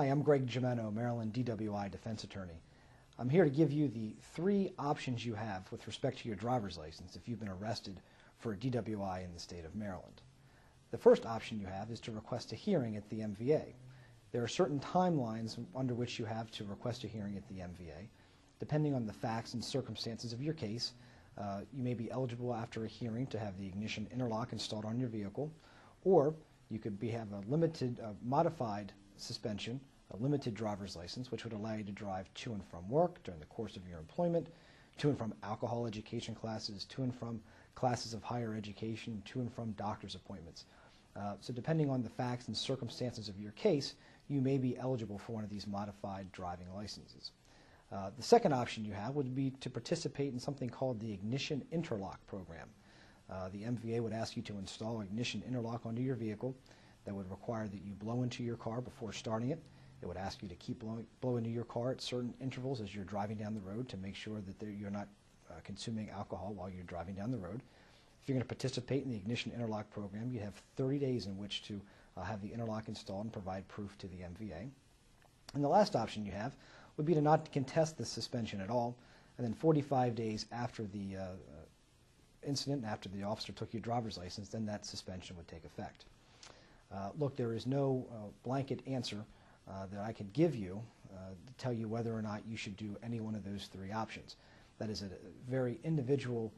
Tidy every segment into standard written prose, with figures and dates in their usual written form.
Hi, I'm Greg Jimeno, Maryland DWI defense attorney. I'm here to give you the 3 options you have with respect to your driver's license if you've been arrested for a DWI in the state of Maryland. The first option you have is to request a hearing at the MVA. There are certain timelines under which you have to request a hearing at the MVA. Depending on the facts and circumstances of your case, you may be eligible after a hearing to have the ignition interlock installed on your vehicle, or you could have a limited, modified suspension, a limited driver's license, which would allow you to drive to and from work during the course of your employment, to and from alcohol education classes, to and from classes of higher education, to and from doctor's appointments. So depending on the facts and circumstances of your case, you may be eligible for one of these modified driving licenses. The second option you have would be to participate in something called the Ignition Interlock program. The MVA would ask you to install ignition interlock onto your vehicle. That would require that you blow into your car before starting it. It would ask you to keep blow into your car at certain intervals as you're driving down the road to make sure that you're not consuming alcohol while you're driving down the road. If you're going to participate in the Ignition Interlock program, you have 30 days in which to have the interlock installed and provide proof to the MVA. And the last option you have would be to not contest the suspension at all, and then 45 days after the incident, after the officer took your driver's license, then that suspension would take effect. Look, there is no blanket answer that I could give you to tell you whether or not you should do any one of those 3 options. That is a very individual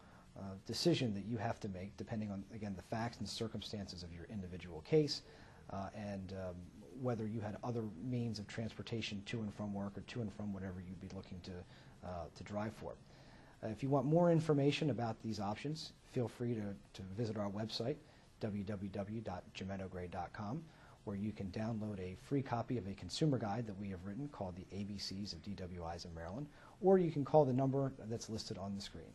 decision that you have to make depending on, again, the facts and circumstances of your individual case and whether you had other means of transportation to and from work or to and from whatever you'd be looking to drive for. If you want more information about these options, feel free to visit our website, www.jimenogray.com, where you can download a free copy of a consumer guide that we have written called The ABCs of DWIs in Maryland, or you can call the number that's listed on the screen.